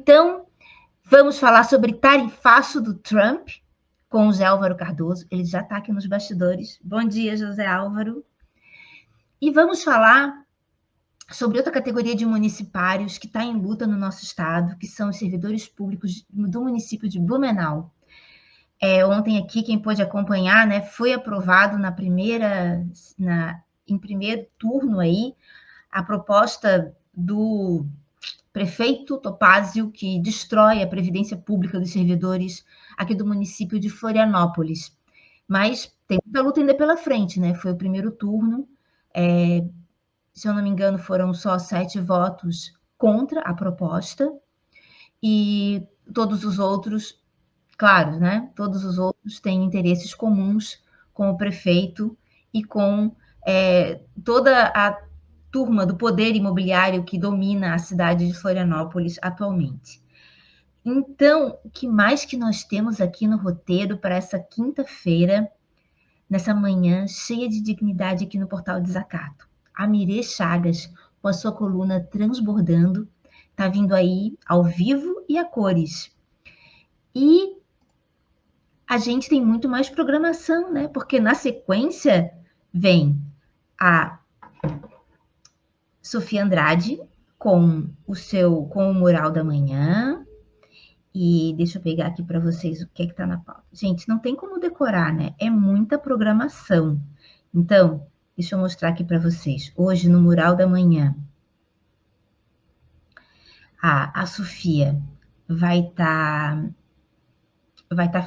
Então, vamos falar sobre tarifaço do Trump com o José Álvaro Cardoso. Ele já está aqui nos bastidores. Bom dia, José Álvaro. E vamos falar sobre outra categoria de municipários que está em luta no nosso estado, que são os servidores públicos do município de Blumenau. Ontem aqui, quem pôde acompanhar, né, foi aprovado em primeiro turno aí, a proposta do prefeito Topázio, que destrói a previdência pública dos servidores aqui do município de Florianópolis. Mas tem muita luta ainda pela frente, né? Foi o primeiro turno, se eu não me engano, foram só 7 votos contra a proposta, e todos os outros, claro, né? Todos os outros têm interesses comuns com o prefeito e com toda a turma do poder imobiliário que domina a cidade de Florianópolis atualmente. Então, o que mais que nós temos aqui no roteiro para essa quinta-feira, nessa manhã cheia de dignidade aqui no Portal Desacato? A Mirê Chagas, com a sua coluna Transbordando, está vindo aí ao vivo e a cores. E a gente tem muito mais programação, né? Porque na sequência vem a Sofia Andrade com o Mural da Manhã. E deixa eu pegar aqui para vocês o que é que está na pauta. Gente, não tem como decorar, né? É muita programação. Então, deixa eu mostrar aqui para vocês. Hoje, no Mural da Manhã, a Sofia vai estar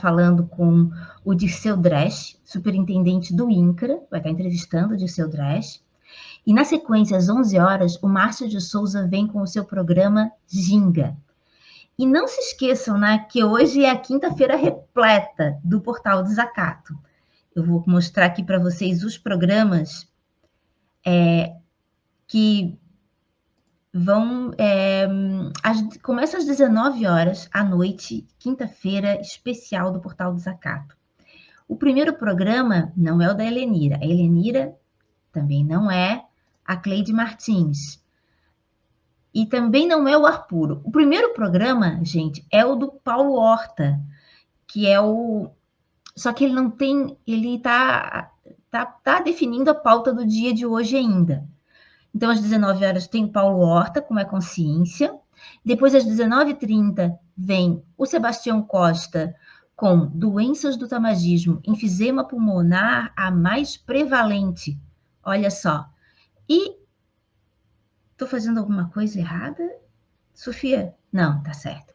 falando com o Dirceu Dresch, superintendente do INCRA, vai estar entrevistando o Dirceu Dresch. E na sequência, às 11 horas, o Márcio de Souza vem com o seu programa Ginga. E não se esqueçam, né, que hoje é a quinta-feira repleta do Portal Desacato. Eu vou mostrar aqui para vocês os programas que vão... começa às 19 horas à noite, quinta-feira especial do Portal Desacato. O primeiro programa não é o da Helenira. A Helenira também não é a Cleide Martins. E também não é o Ar Puro. O primeiro programa, gente, é o do Paulo Horta, que é o... Só que ele não tem... Ele está definindo a pauta do dia de hoje ainda. Então, às 19 horas tem o Paulo Horta, como é consciência. Depois, às 19h30, vem o Sebastião Costa com doenças do tabagismo, enfisema pulmonar, a mais prevalente. Olha só. E estou fazendo alguma coisa errada, Sofia? Não, tá certo.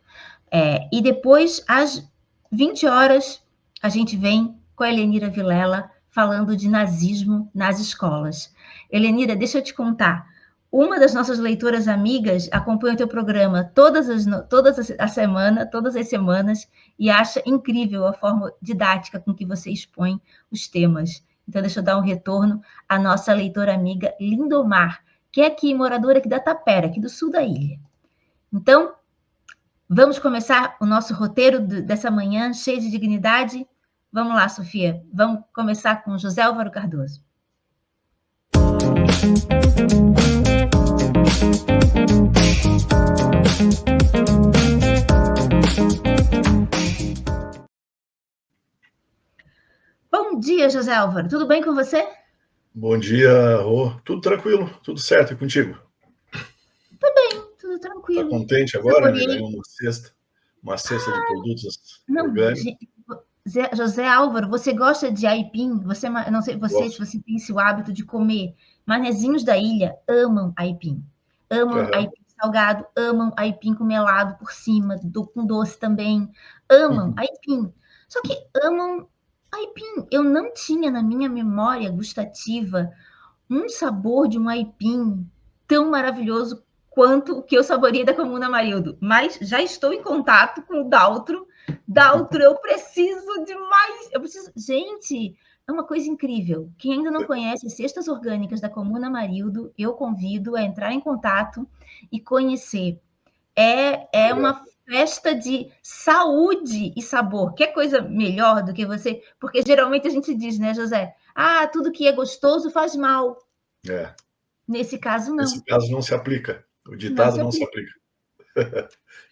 E depois, às 20 horas, a gente vem com a Helenira Vilela falando de nazismo nas escolas. Helenira, deixa eu te contar. Uma das nossas leitoras amigas acompanha o teu programa todas as semanas, e acha incrível a forma didática com que você expõe os temas. Então, deixa eu dar um retorno à nossa leitora amiga Lindomar, que é aqui, moradora aqui da Tapera, aqui do sul da ilha. Então, vamos começar o nosso roteiro dessa manhã, cheio de dignidade. Vamos lá, Sofia. Vamos começar com José Álvaro Cardoso. Bom dia, José Álvaro. Tudo bem com você? Bom dia, Rô. Tudo tranquilo, tudo certo, e contigo? Tudo bem, tudo tranquilo. Tá contente agora, né? Ganhou uma cesta de produtos orgânicos. José Álvaro, você gosta de aipim? Não sei se você tem esse hábito de comer. Manezinhos da ilha amam aipim. Amam aipim salgado, amam aipim com melado por cima, com doce também. Amam aipim. Só que amam aipim. Eu não tinha na minha memória gustativa um sabor de um aipim tão maravilhoso quanto o que eu saboreei da Comuna Marildo. Mas já estou em contato com o Daltro. Daltro, eu preciso demais. Gente, é uma coisa incrível. Quem ainda não conhece as cestas orgânicas da Comuna Marildo, eu convido a entrar em contato e conhecer. É uma festa de saúde e sabor. Quer coisa melhor do que você? Porque geralmente a gente diz, né, José? Tudo que é gostoso faz mal. Nesse caso, não. Nesse caso, não se aplica. O ditado não se aplica.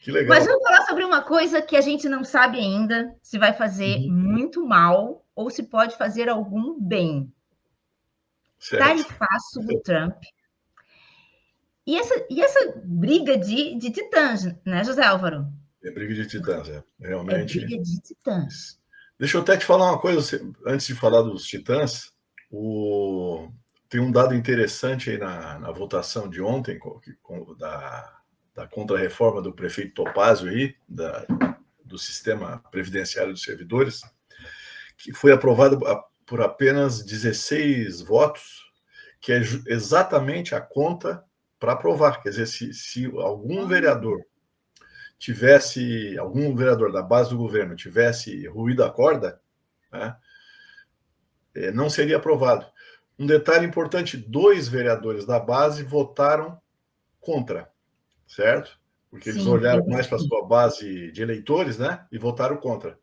Que legal. Mas vamos falar sobre uma coisa que a gente não sabe ainda se vai fazer muito mal ou se pode fazer algum bem. Certo. Tarifaço do Trump. E essa briga de titãs, né, José Álvaro? É briga de titãs, realmente. É briga de titãs. Deixa eu até te falar uma coisa, antes de falar dos titãs, tem um dado interessante aí na votação de ontem, da contra-reforma do prefeito Topazio aí, do sistema previdenciário dos servidores, que foi aprovado por apenas 16 votos, que é exatamente a conta para aprovar. Quer dizer, se algum vereador da base do governo tivesse ruído a corda, né, não seria aprovado. Um detalhe importante, 2 vereadores da base votaram contra, certo? Porque eles olharam mais para a sua base de eleitores, né, e votaram contra.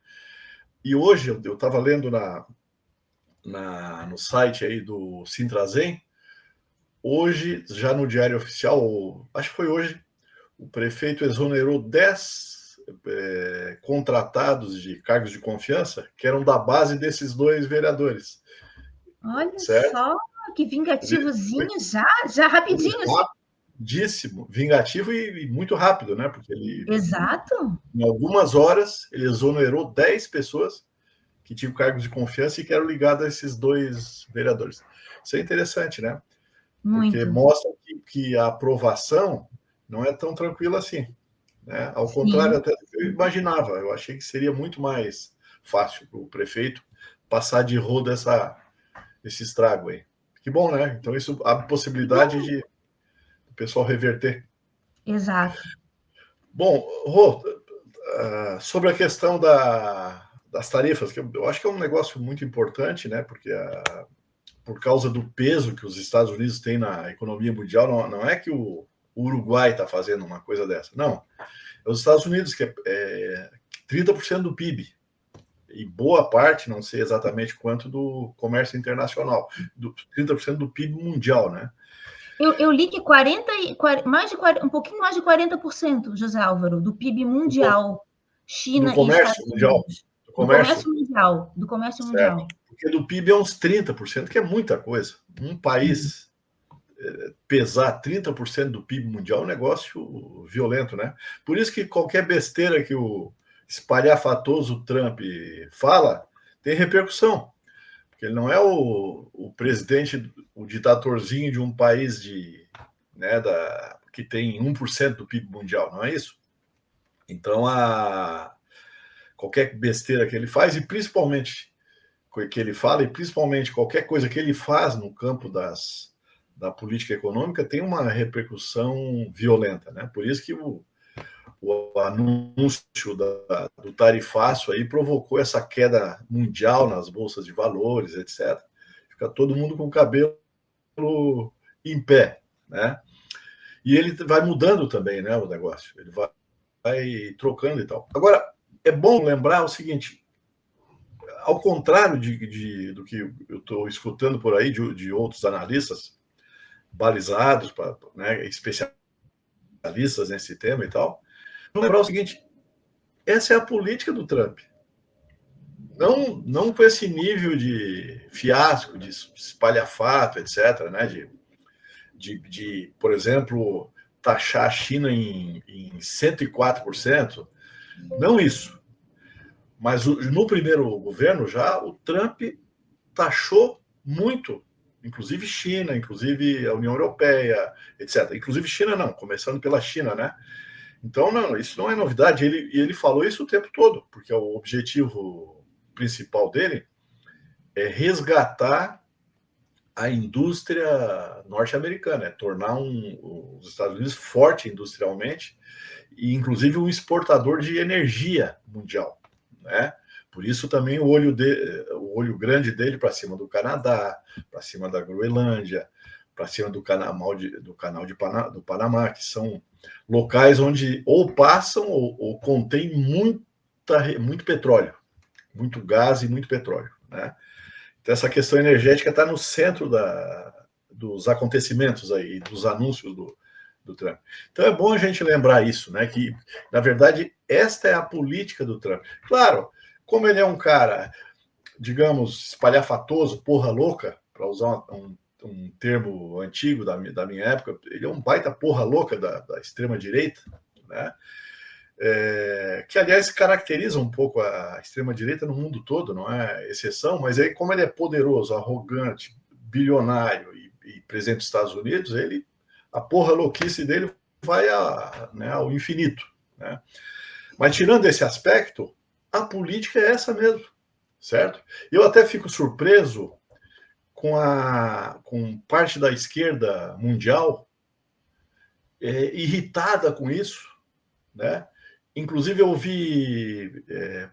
E hoje, eu estava lendo no site aí do Sintrazem, hoje, já no Diário Oficial, acho que foi hoje, o prefeito exonerou 10 contratados de cargos de confiança que eram da base desses 2 vereadores. Olha só, que vingativozinho, já rapidinho. Rapidíssimo, vingativo e muito rápido, né? Porque Exato. Em algumas horas, ele exonerou 10 pessoas que tinham cargos de confiança e que eram ligadas a esses 2 vereadores. Isso é interessante, né? Porque mostra que a aprovação não é tão tranquila assim. Né? Ao contrário, até do que eu imaginava. Eu achei que seria muito mais fácil para o prefeito passar de roda esse estrago aí. Que bom, né? Então isso abre possibilidade de o pessoal reverter. Exato. Bom, Rô, sobre a questão das tarifas, que eu acho que é um negócio muito importante, né? Porque por causa do peso que os Estados Unidos têm na economia mundial, não é que o Uruguai está fazendo uma coisa dessa, não. É os Estados Unidos, que é 30% do PIB, e boa parte, não sei exatamente quanto, do comércio internacional, 30% do PIB mundial, né? Eu li que um pouquinho mais de 40%, José Álvaro, do PIB mundial, China e Estados Unidos. Do comércio mundial. Porque do PIB é uns 30%, que é muita coisa. Um país pesar 30% do PIB mundial é um negócio violento, né? Por isso que qualquer besteira que o espalhafatoso Trump fala tem repercussão. Porque ele não é o presidente, o ditatorzinho de um país que tem 1% do PIB mundial, não é isso? Então, qualquer besteira que ele faz, e principalmente que ele fala, e principalmente qualquer coisa que ele faz no campo da política econômica, tem uma repercussão violenta, né? Por isso que o anúncio do tarifaço aí provocou essa queda mundial nas bolsas de valores, etc. Fica todo mundo com o cabelo em pé, né? E ele vai mudando também, né, o negócio. Ele vai trocando e tal. Agora, é bom lembrar o seguinte, ao contrário do que eu estou escutando por aí de outros analistas balizados, né, especialistas nesse tema e tal, lembrar o seguinte, essa é a política do Trump. Não com esse nível de fiasco, de espalhafato, etc., né, de por exemplo, taxar a China em 104%, não isso. Mas no primeiro governo já, o Trump taxou muito, inclusive China, inclusive a União Europeia, etc. Inclusive China não, começando pela China, né? Então, não, isso não é novidade. Ele falou isso o tempo todo, porque o objetivo principal dele é resgatar a indústria norte-americana, é tornar os Estados Unidos forte industrialmente e, inclusive, um exportador de energia mundial, né? Por isso também o olho grande dele para cima do Canadá, para cima da Groenlândia, para cima do canal do Panamá, que são locais onde ou passam ou contém muito petróleo, muito gás e muito petróleo, né? Então essa questão energética está no centro dos acontecimentos aí, dos anúncios do do Trump. Então é bom a gente lembrar isso, né? Que, na verdade, esta é a política do Trump. Claro, como ele é um cara, digamos, espalhafatoso, porra louca, para usar um termo antigo da minha época, ele é um baita porra louca da extrema-direita, né? Que, aliás, caracteriza um pouco a extrema-direita no mundo todo, não é exceção, mas aí, como ele é poderoso, arrogante, bilionário e presidente dos Estados Unidos, a porra louquice dele vai ao infinito, né? Mas, tirando esse aspecto, a política é essa mesmo, certo? Eu até fico surpreso com parte da esquerda mundial irritada com isso, né? Inclusive, eu vi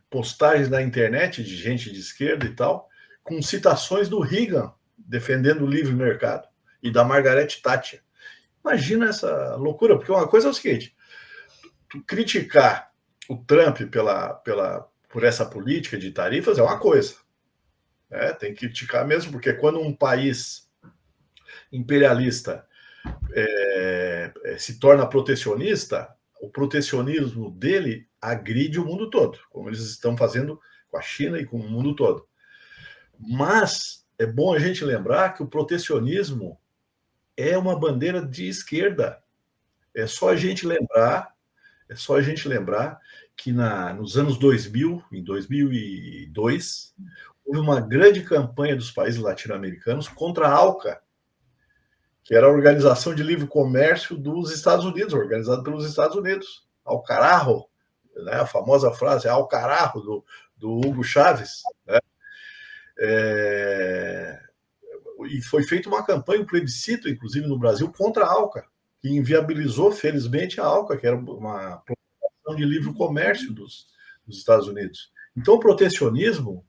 postagens na internet de gente de esquerda e tal, com citações do Reagan defendendo o livre mercado e da Margaret Thatcher. Imagina essa loucura, porque uma coisa é o seguinte: tu criticar o Trump por essa política de tarifas é uma coisa. Tem que criticar mesmo, porque quando um país imperialista se torna protecionista, o protecionismo dele agride o mundo todo, como eles estão fazendo com a China e com o mundo todo. Mas é bom a gente lembrar que o protecionismo é uma bandeira de esquerda. É só a gente lembrar que nos anos 2000, em 2002, houve uma grande campanha dos países latino-americanos contra a ALCA, que era a Organização de Livre Comércio dos Estados Unidos, organizada pelos Estados Unidos. Ao carajo, né? A famosa frase, ao carajo, do Hugo Chávez, né? E foi feita uma campanha, um plebiscito, inclusive no Brasil, contra a ALCA, que inviabilizou, felizmente, a ALCA, que era uma programação de livre comércio dos Estados Unidos. Então, o protecionismo,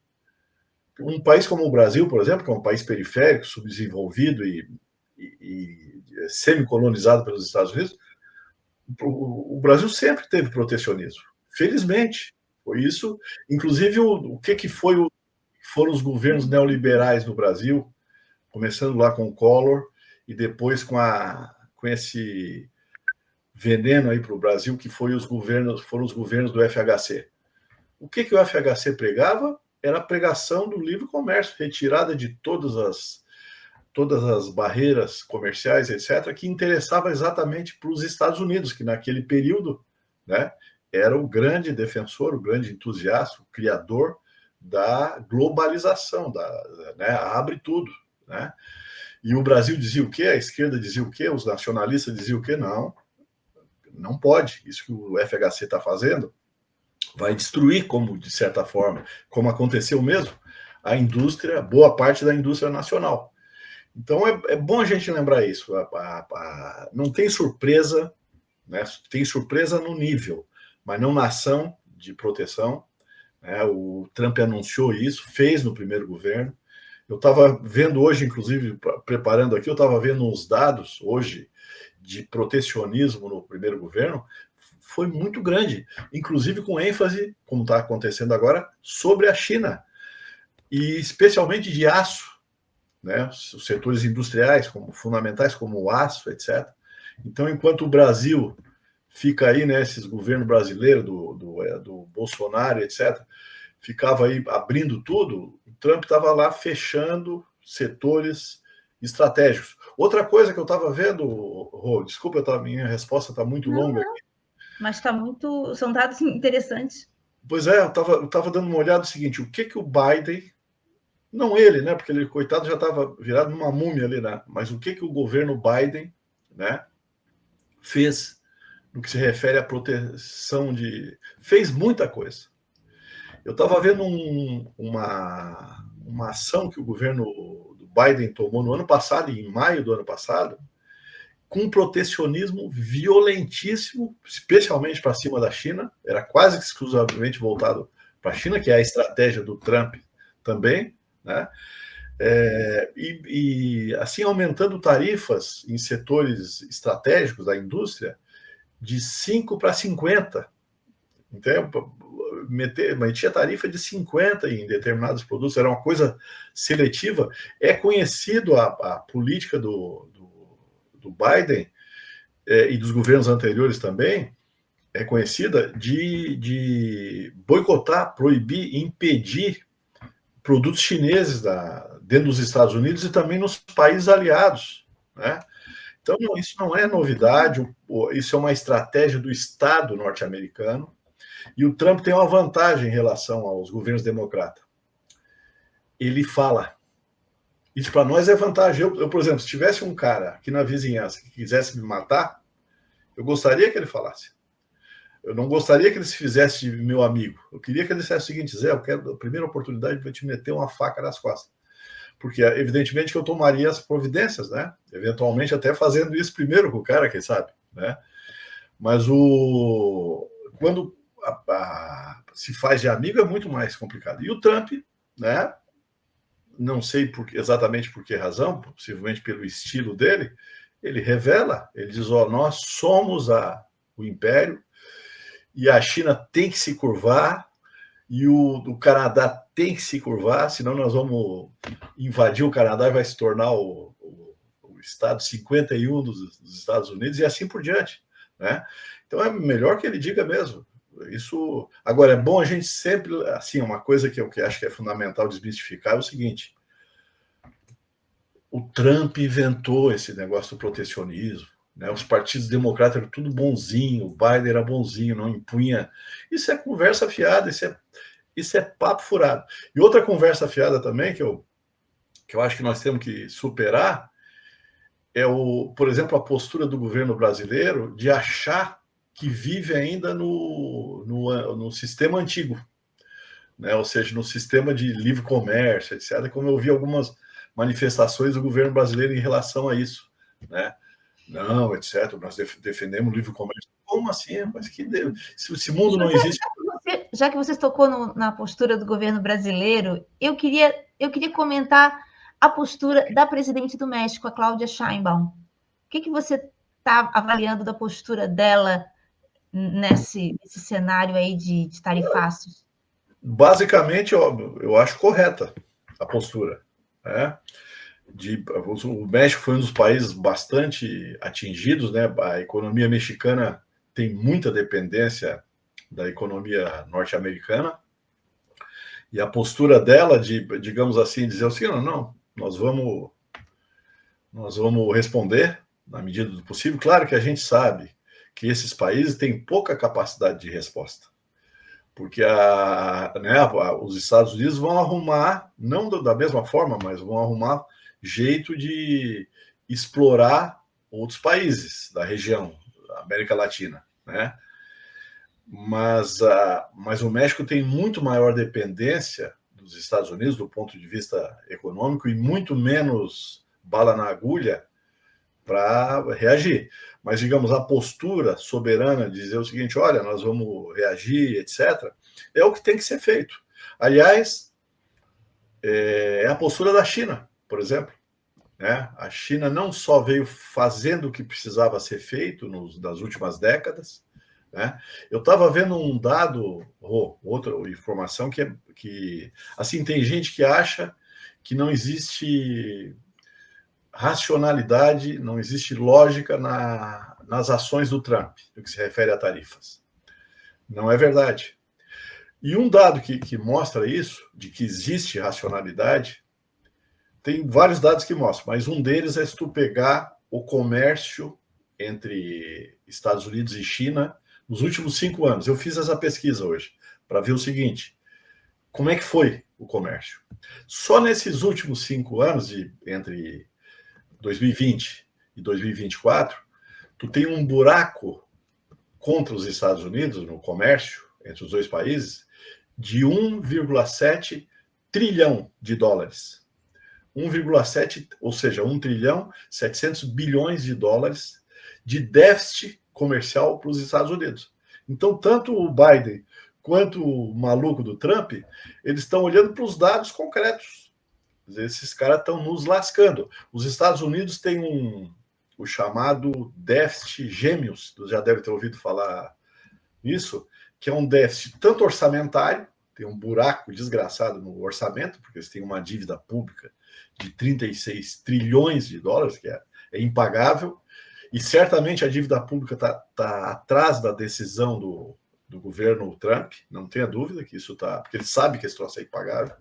um país como o Brasil, por exemplo, que é um país periférico, subdesenvolvido e semi-colonizado pelos Estados Unidos, o Brasil sempre teve protecionismo. Felizmente, foi isso. Inclusive, o que foram os neoliberais no Brasil, começando lá com o Collor e depois com esse veneno aí para o Brasil, que foram os governos do FHC. O que o FHC pregava? Era a pregação do livre comércio, retirada de todas as barreiras comerciais, etc., que interessava exatamente para os Estados Unidos, que naquele período, né, era o grande defensor, o grande entusiasta, o criador da globalização, né, abre tudo, né? E o Brasil dizia o quê? A esquerda dizia o quê? Os nacionalistas diziam o quê? Não pode. Isso que o FHC está fazendo vai destruir, de certa forma, como aconteceu mesmo, a indústria, boa parte da indústria nacional. Então, é bom a gente lembrar isso. Não tem surpresa, né? Tem surpresa no nível, mas não na ação de proteção. Né? O Trump anunciou isso, fez no primeiro governo. Eu estava vendo hoje, inclusive, preparando aqui, eu estava vendo uns dados hoje de protecionismo no primeiro governo, foi muito grande, inclusive com ênfase, como está acontecendo agora, sobre a China, e especialmente de aço, né? Os setores industriais fundamentais, como o aço, etc. Então, enquanto o Brasil fica aí, né, esses governos brasileiros, do Bolsonaro, etc., ficava aí abrindo tudo, o Trump estava lá fechando setores estratégicos. Outra coisa que eu estava vendo, Rô, desculpa, minha resposta está muito longa aqui. Mas são dados interessantes. Pois é, eu estava dando uma olhada no seguinte: o que o Biden, não ele, né, porque ele, coitado, já estava virado numa múmia ali, né, mas o que o governo Biden, né, fez no que se refere à proteção fez muita coisa. Eu estava vendo uma ação que o governo do Biden tomou no ano passado, em maio do ano passado, com um protecionismo violentíssimo, especialmente para cima da China. Era quase que exclusivamente voltado para a China, que é a estratégia do Trump também, né? Assim, aumentando tarifas em setores estratégicos da indústria de 5 para 50. Então, metia tarifa de 50 em determinados produtos, era uma coisa seletiva. É conhecido a política do Biden e dos governos anteriores também, é conhecida de boicotar, proibir, impedir produtos chineses dentro dos Estados Unidos e também nos países aliados, né? Então, isso não é novidade, isso é uma estratégia do Estado norte-americano, e o Trump tem uma vantagem em relação aos governos democratas. Ele fala. Isso para nós é vantagem. Eu, por exemplo, se tivesse um cara aqui na vizinhança que quisesse me matar, eu gostaria que ele falasse. Eu não gostaria que ele se fizesse de meu amigo. Eu queria que ele dissesse o seguinte: Zé, eu quero a primeira oportunidade para te meter uma faca nas costas. Porque, evidentemente, que eu tomaria as providências, né? Eventualmente, até fazendo isso primeiro com o cara, quem sabe, né? Mas quando se faz de amigo é muito mais complicado. E o Trump, né? Não sei exatamente por que razão, possivelmente pelo estilo dele, ele revela, ele diz, nós somos o império, e a China tem que se curvar, e o Canadá tem que se curvar, senão nós vamos invadir o Canadá e vai se tornar o estado 51 dos Estados Unidos, e assim por diante, né? Então é melhor que ele diga mesmo. Isso. Agora, é bom a gente sempre, assim, uma coisa que eu acho que é fundamental desmistificar é o seguinte: o Trump inventou esse negócio do protecionismo, né? Os partidos democratas eram tudo bonzinho, o Biden era bonzinho, não impunha. Isso é conversa fiada, isso é papo furado. E outra conversa fiada também, que eu acho que nós temos que superar, é, por exemplo, a postura do governo brasileiro de achar que vive ainda no sistema antigo, né? Ou seja, no sistema de livre comércio, etc., como eu vi algumas manifestações do governo brasileiro em relação a isso, né? Não, etc., nós defendemos o livre comércio. Como assim? Mas se esse mundo não existe... Já que você tocou na postura do governo brasileiro, eu queria comentar a postura da presidente do México, a Cláudia Sheinbaum. O que você está avaliando da postura dela nesse cenário aí de tarifaços? Basicamente, eu acho correta a postura, né? O México foi um dos países bastante atingidos, né? A economia mexicana tem muita dependência da economia norte-americana, e a postura dela digamos assim, dizer assim, não, nós vamos responder na medida do possível. Claro que a gente sabe que esses países têm pouca capacidade de resposta, porque os Estados Unidos vão arrumar, não da mesma forma, mas vão arrumar jeito de explorar outros países da região, da América Latina, né? Mas o México tem muito maior dependência dos Estados Unidos do ponto de vista econômico e muito menos bala na agulha para reagir. Mas, digamos, a postura soberana de dizer o seguinte: olha, nós vamos reagir, etc., é o que tem que ser feito. Aliás, é a postura da China, por exemplo, né? A China não só veio fazendo o que precisava ser feito nas últimas décadas, né? Eu estava vendo um dado, outra informação, que assim, tem gente que acha que não existe racionalidade, não existe lógica nas ações do Trump, no que se refere a tarifas. Não é verdade. E um dado que mostra isso, de que existe racionalidade, tem vários dados que mostram, mas um deles é se tu pegar o comércio entre Estados Unidos e China nos últimos 5 anos. Eu fiz essa pesquisa hoje para ver o seguinte: como é que foi o comércio? Só nesses últimos 5 anos, entre 2020 e 2024, tu tem um buraco contra os Estados Unidos no comércio entre os dois países de 1,7 trilhão de dólares. 1,7, ou seja, 1 trilhão 700 bilhões de dólares de déficit comercial para os Estados Unidos. Então, tanto o Biden quanto o maluco do Trump, eles estão olhando para os dados concretos. Esses caras estão nos lascando. Os Estados Unidos têm o chamado déficit gêmeos, você já deve ter ouvido falar nisso, que é um déficit tanto orçamentário, tem um buraco desgraçado no orçamento, porque eles têm uma dívida pública de 36 trilhões de dólares, que é impagável, E certamente a dívida pública está atrás da decisão do governo Trump, não tenha dúvida que isso está, porque ele sabe que esse troço é impagável.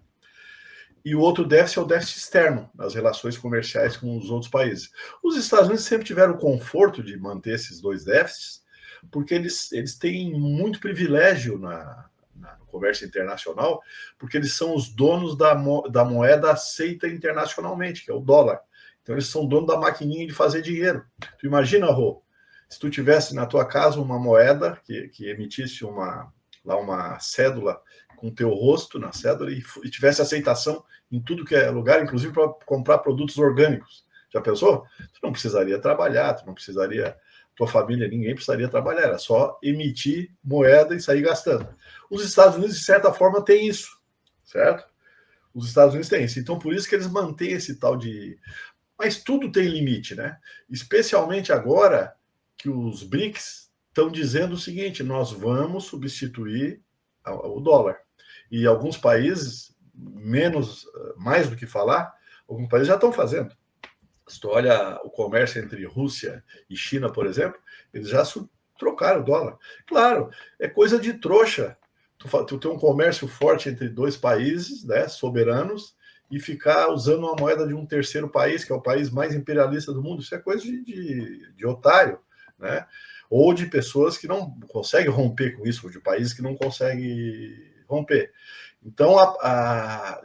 E o outro déficit é o déficit externo, nas relações comerciais com os outros países. Os Estados Unidos sempre tiveram o conforto de manter esses dois déficits, porque eles têm muito privilégio no comércio internacional, porque eles são os donos da moeda aceita internacionalmente, que é o dólar. Então, eles são donos da maquininha de fazer dinheiro. Tu imagina, Rô, se tu tivesse na tua casa uma moeda que emitisse uma cédula com teu rosto na cédula e tivesse aceitação em tudo que é lugar, inclusive para comprar produtos orgânicos. Já pensou? Tu não precisaria trabalhar, tu não precisaria, tua família, ninguém precisaria trabalhar, era só emitir moeda e sair gastando. Os Estados Unidos, de certa forma, têm isso, certo? Os Estados Unidos têm isso. Então, por isso que eles mantêm esse tal de... Mas tudo tem limite, né? Especialmente agora que os BRICS estão dizendo o seguinte, nós vamos substituir o dólar. E alguns países, mais do que falar, alguns países já estão fazendo. Se tu olha o comércio entre Rússia e China, por exemplo, eles já trocaram o dólar. Claro, é coisa de trouxa. Tu tem um comércio forte entre dois países, né, soberanos, e ficar usando uma moeda de um terceiro país, que é o país mais imperialista do mundo. Isso é coisa de otário, né? Ou de pessoas que não conseguem romper com isso, ou de países que não conseguem romper. Então,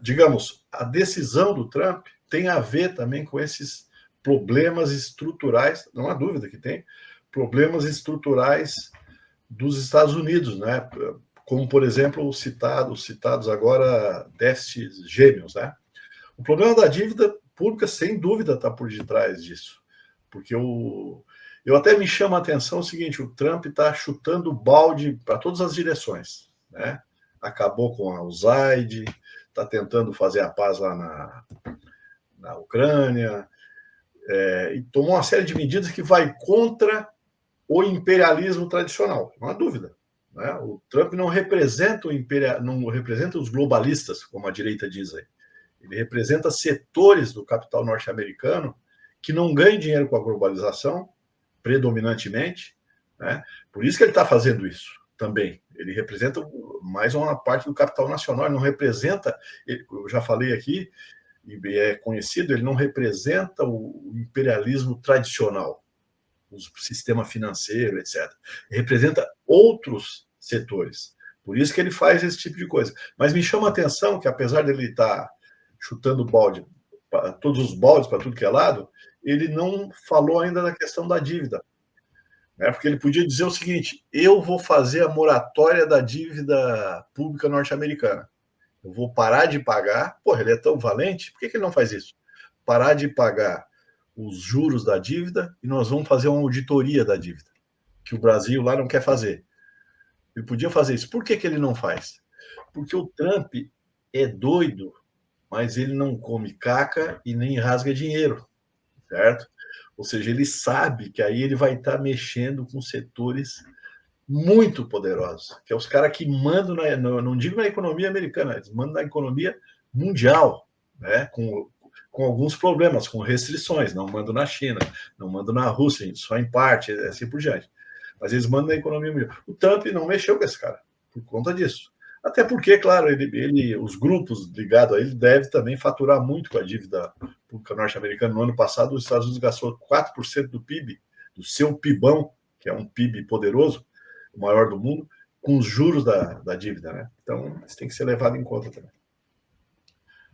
digamos, a decisão do Trump tem a ver também com esses problemas estruturais, não há dúvida que tem, problemas estruturais dos Estados Unidos, né? Como, por exemplo, os citados agora déficits gêmeos, né? O problema da dívida pública, sem dúvida, está por detrás disso. Porque eu até me chama a atenção o seguinte, o Trump está chutando balde para todas as direções, né? Acabou com a USAID, está tentando fazer a paz lá na Ucrânia, e tomou uma série de medidas que vai contra o imperialismo tradicional, não há dúvida. Né? O Trump não representa não representa os globalistas, como a direita diz aí. Ele representa setores do capital norte-americano que não ganham dinheiro com a globalização, predominantemente, né? Por isso que ele está fazendo isso também. Ele representa mais uma parte do capital nacional, ele não representa, eu já falei aqui, e é conhecido, ele não representa o imperialismo tradicional, o sistema financeiro, etc. Ele representa outros setores. Por isso que ele faz esse tipo de coisa. Mas me chama a atenção que, apesar dele estar chutando balde, todos os baldes para tudo que é lado, ele não falou ainda da questão da dívida. Né? Porque ele podia dizer o seguinte, eu vou fazer a moratória da dívida pública norte-americana. Eu vou parar de pagar. Porra, ele é tão valente, por que ele não faz isso? Parar de pagar os juros da dívida e nós vamos fazer uma auditoria da dívida, que o Brasil lá não quer fazer. Ele podia fazer isso. Por que ele não faz? Porque o Trump é doido, mas ele não come caca e nem rasga dinheiro, certo? Ou seja, ele sabe que aí ele vai estar mexendo com setores muito poderosos, que é os caras que mandam, não digo na economia americana, eles mandam na economia mundial, né? Com alguns problemas, com restrições, não mandam na China, não mandam na Rússia, só em parte, assim por diante. Mas eles mandam na economia mundial. O Trump não mexeu com esse cara, por conta disso. Até porque, claro, os grupos ligados a ele devem também faturar muito com a dívida pública norte-americana. No ano passado, os Estados Unidos gastou 4% do PIB, do seu PIBão, que é um PIB poderoso, o maior do mundo, com os juros da dívida, né? Então, isso tem que ser levado em conta também.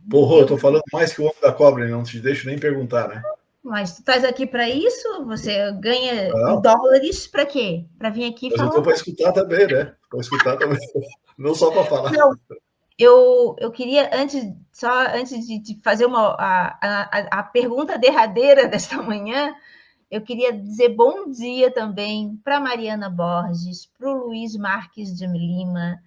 Porra, eu tô falando mais que o homem da cobra, não te deixo nem perguntar, né? Mas tu estás aqui para isso? Você ganha em dólares para quê? Para vir aqui falar? Mas eu tô para escutar também, né? Para escutar também, não só para falar. Não, eu queria, antes de fazer a pergunta derradeira desta manhã, eu queria dizer bom dia também para Mariana Borges, para o Luiz Marques de Lima,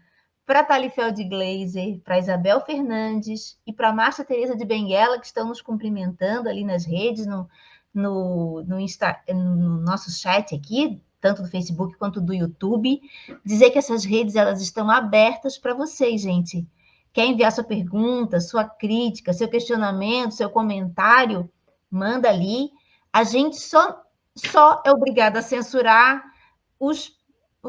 para a Thalifeld Glaser, para a Isabel Fernandes e para a Márcia Tereza de Benguela, que estão nos cumprimentando ali nas redes, no nosso chat aqui, tanto do Facebook quanto do YouTube. Dizer que essas redes elas estão abertas para vocês, gente. Quer enviar sua pergunta, sua crítica, seu questionamento, seu comentário? Manda ali. A gente só só é obrigado a censurar os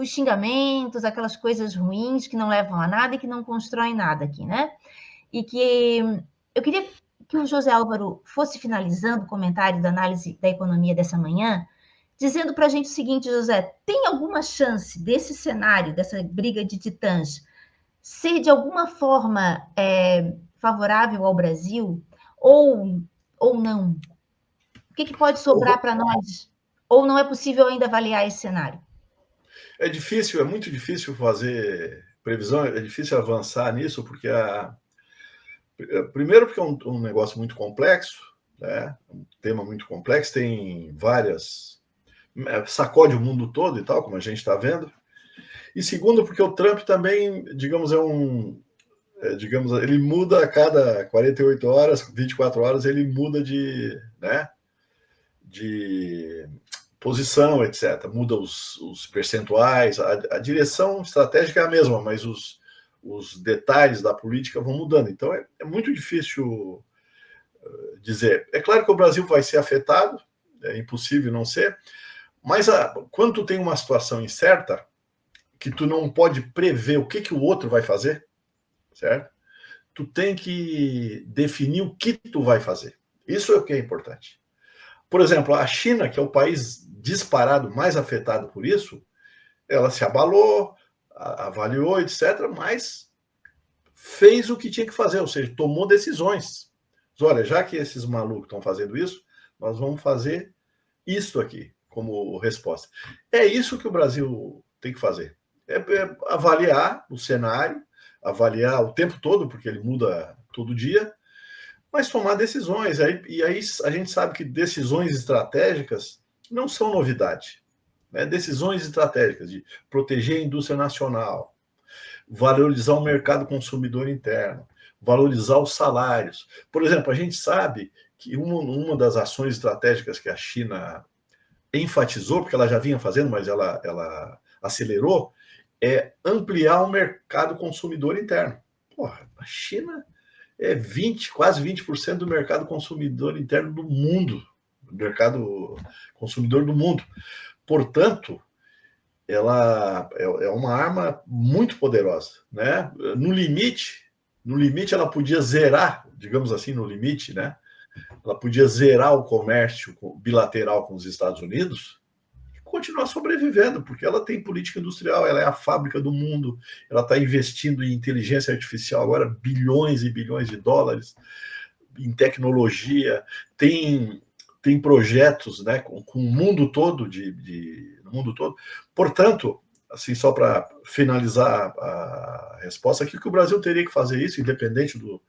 xingamentos, aquelas coisas ruins que não levam a nada e que não constroem nada aqui, né? E que eu queria que o José Álvaro fosse finalizando o comentário da análise da economia dessa manhã, dizendo para a gente o seguinte, José, tem alguma chance desse cenário, dessa briga de titãs, ser de alguma forma favorável ao Brasil ou não? O que pode sobrar para nós? Ou não é possível ainda avaliar esse cenário? É difícil, é muito difícil fazer previsão, é difícil avançar nisso, porque primeiro porque é um negócio muito complexo, né? Um tema muito complexo, tem várias... sacode o mundo todo e tal, como a gente está vendo. E segundo, porque o Trump também, digamos, digamos, ele muda a cada 48 horas, 24 horas, ele muda né, de posição, etc. Muda os percentuais, a direção estratégica é a mesma, mas os detalhes da política vão mudando. Então é muito difícil dizer. É claro que o Brasil vai ser afetado, é impossível não ser, mas quando tu tem uma situação incerta, que tu não pode prever o que o outro vai fazer, certo? Tu tem que definir o que tu vai fazer. Isso é o que é importante. Por exemplo, a China, que é o país disparado mais afetado por isso, ela se abalou, avaliou, etc., mas fez o que tinha que fazer, ou seja, tomou decisões. Olha, já que esses malucos estão fazendo isso, nós vamos fazer isso aqui como resposta. É isso que o Brasil tem que fazer. É avaliar o cenário, avaliar o tempo todo, porque ele muda todo dia, mas tomar decisões. E aí a gente sabe que decisões estratégicas não são novidade. Né? Decisões estratégicas de proteger a indústria nacional, valorizar o mercado consumidor interno, valorizar os salários. Por exemplo, a gente sabe que uma das ações estratégicas que a China enfatizou, porque ela já vinha fazendo, mas ela acelerou, é ampliar o mercado consumidor interno. Porra, a China é quase 20% do mercado consumidor interno do mundo, do mercado consumidor do mundo. Portanto, ela é uma arma muito poderosa, né? No limite, ela podia zerar, digamos assim, no limite, né? Ela podia zerar o comércio bilateral com os Estados Unidos e continuar sobrevivendo, porque ela tem política industrial, ela é a fábrica do mundo, ela está investindo em inteligência artificial agora bilhões e bilhões de dólares, em tecnologia, tem projetos, né, com o mundo todo, no mundo todo. Portanto, assim, só para finalizar a resposta, aqui que o Brasil teria que fazer isso, independente do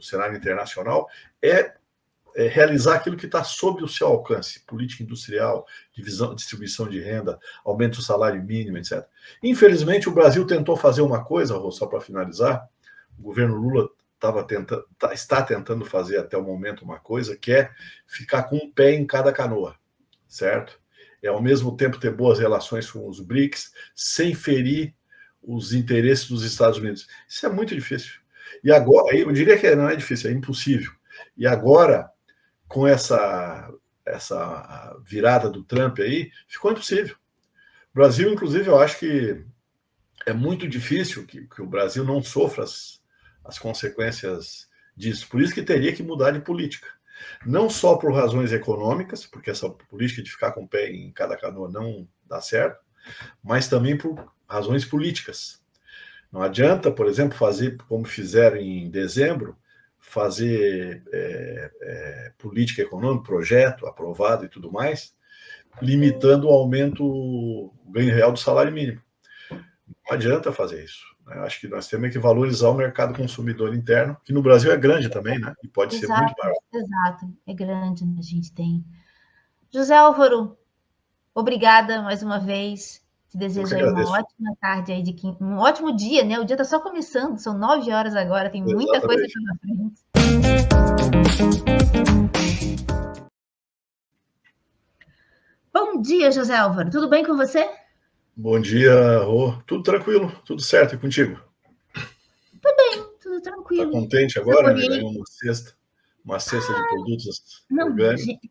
cenário internacional, é realizar aquilo que está sob o seu alcance, política industrial, distribuição de renda, aumento do salário mínimo, etc. Infelizmente, o Brasil tentou fazer uma coisa, só para finalizar, o governo Lula está tentando fazer até o momento uma coisa, que é ficar com um pé em cada canoa, certo? É ao mesmo tempo ter boas relações com os BRICS, sem ferir os interesses dos Estados Unidos. Isso é muito difícil. E agora, eu diria que não é difícil, é impossível. E agora, com essa virada do Trump aí, ficou impossível. O Brasil, inclusive, eu acho que é muito difícil que o Brasil não sofra as consequências disso. Por isso que teria que mudar de política. Não só por razões econômicas, porque essa política de ficar com o pé em cada canoa não dá certo, mas também por razões políticas. Não adianta, por exemplo, fazer como fizeram em dezembro, fazer política econômica, projeto aprovado e tudo mais, limitando o aumento, o ganho real do salário mínimo. Não adianta fazer isso. Né? Acho que nós temos que valorizar o mercado consumidor interno, que no Brasil é grande também, né? E pode ser muito maior. Exato, é grande, a gente tem. José Álvaro, obrigada mais uma vez. Te desejo aí uma ótima tarde aí um ótimo dia, né? O dia está só começando, são 9 horas agora, tem muita coisa pela frente. Bom dia, José Álvaro. Tudo bem com você? Bom dia, Rô. Tudo tranquilo, tudo certo. E contigo? Tudo bem, tudo tranquilo. Está contente agora, né? Ganhou uma cesta de produtos orgânicos.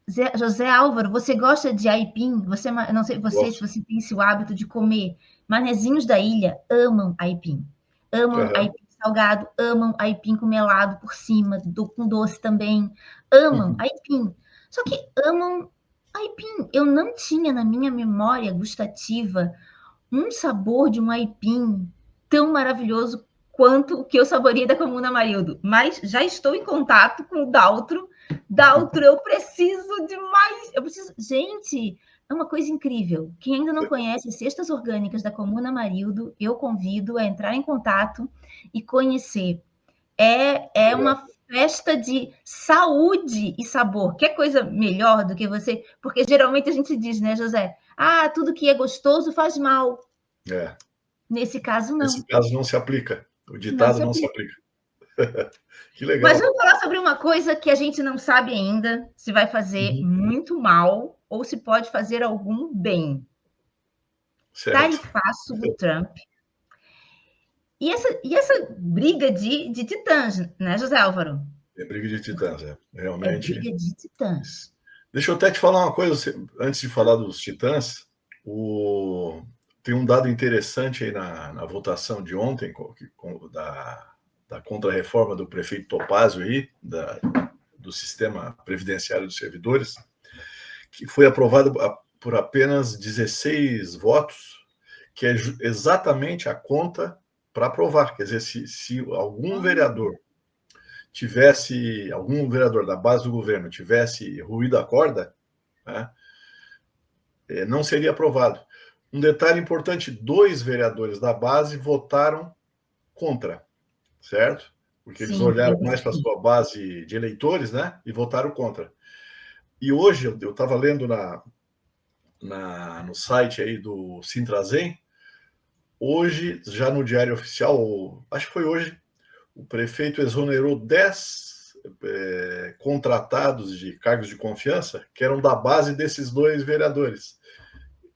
José Álvaro, você gosta de aipim? Você, não sei se Gosto. você tem esse hábito de comer. Manezinhos da ilha amam aipim. Amam Aham. aipim salgado, amam aipim com melado por cima, com doce também. Amam Uhum. aipim. Só que amam aipim. Eu não tinha na minha memória gustativa um sabor de um aipim tão maravilhoso quanto o que eu saboreei da Comuna Marildo. Mas já estou em contato com o Daltro. Daltro, eu preciso de mais. Eu preciso. Gente, é uma coisa incrível. Quem ainda não conhece Cestas Orgânicas da Comuna Marildo, eu convido a entrar em contato e conhecer. É uma festa de saúde e sabor. Quer coisa melhor do que você? Porque geralmente a gente diz, né, José? Ah, tudo que é gostoso faz mal. É. Nesse caso, Nesse não. caso não se aplica. O Não ditado se não se aplica. aplica. Que Mas legal. vamos falar sobre uma coisa que a gente não sabe ainda se vai fazer Uhum. muito mal ou se pode fazer algum bem. Certo. Tarifaço do Trump. E essa briga de titãs, né, José Álvaro? É briga de titãs, é. É Realmente. briga de titãs. Deixa eu até te falar uma coisa, antes de falar dos titãs, tem um dado interessante aí na votação de ontem, da contra-reforma do prefeito Topazio aí, do sistema previdenciário dos servidores, que foi aprovada por apenas 16 votos, que é exatamente a conta para aprovar. Quer dizer, se algum vereador da base do governo tivesse ruído a corda, né, não seria aprovado. Um detalhe importante: 2 vereadores da base votaram contra, certo? Porque eles Sim, olharam eu mais para a percebi. sua base de eleitores, né? E votaram contra. E hoje eu estava lendo no site aí do Sintrazem, hoje, já no Diário Oficial, acho que foi hoje, o prefeito exonerou 10 contratados de cargos de confiança que eram da base desses 2 vereadores,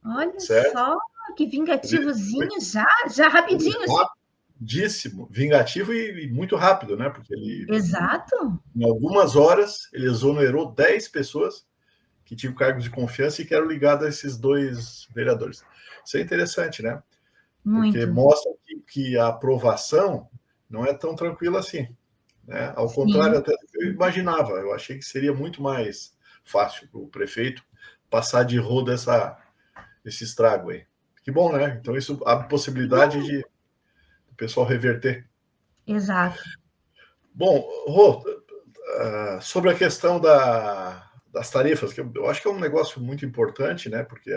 Olha certo? só que Foi, vingativozinho já rapidinho assim. rapidíssimo, vingativo e muito rápido, né? Porque Exato. em algumas horas, ele exonerou 10 pessoas que tinham cargos de confiança e que eram ligadas a esses 2 vereadores. Isso é interessante, né? Porque Muito. mostra que a aprovação não é tão tranquila assim. Né? Ao contrário Sim. até do que eu imaginava. Eu achei que seria muito mais fácil para o prefeito passar de roda esse estrago aí. Que bom, né? Então isso abre Que possibilidade bom. de o pessoal reverter. Exato. Bom, Rô, sobre a questão das tarifas, que eu acho que é um negócio muito importante, né? Porque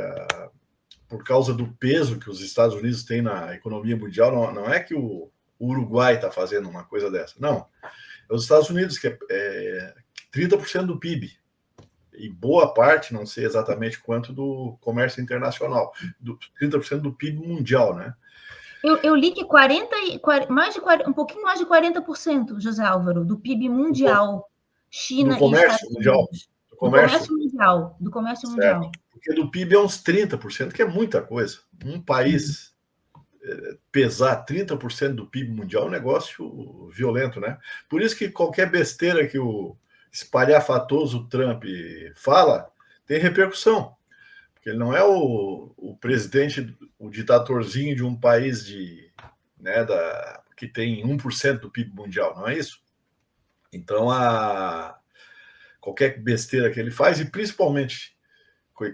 por causa do peso que os Estados Unidos têm na economia mundial, não é que o Uruguai está fazendo uma coisa dessa. Não. É os Estados Unidos, que é 30% do PIB. E boa parte, não sei exatamente quanto, do comércio internacional. 30% do PIB mundial, né? Eu li que 40, mais de 40, um pouquinho mais de 40%, José Álvaro, do PIB mundial, Do China e comércio Estados mundial. Unidos. Do Do comércio, comércio mundial. Do comércio certo. mundial. Porque do PIB é uns 30%, que é muita coisa. Um país pesar 30% do PIB mundial é um negócio violento, né? Por isso que qualquer besteira que o espalhafatoso Trump fala tem repercussão. Porque ele não é o presidente, o ditatorzinho de um país que tem 1% do PIB mundial, não é isso? Então, qualquer besteira que ele faz, e principalmente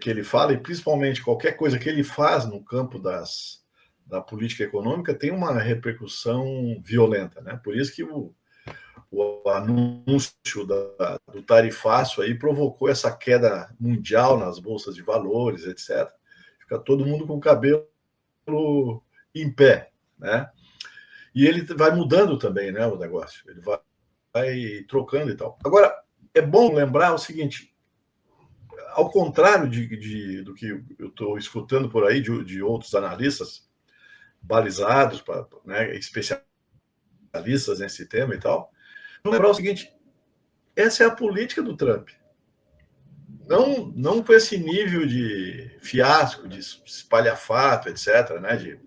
que ele fala, e principalmente qualquer coisa que ele faz no campo da política econômica, tem uma repercussão violenta, né? Por isso que o anúncio do tarifaço aí provocou essa queda mundial nas bolsas de valores, etc. Fica todo mundo com o cabelo em pé, né? E ele vai mudando também, né, o negócio. Ele vai trocando e tal. Agora, é bom lembrar o seguinte: ao contrário do que eu estou escutando por aí de outros analistas balizados, né, especialistas nesse tema e tal, lembrar o seguinte: essa é a política do Trump. Não com esse nível de fiasco, de espalhafato, etc., né,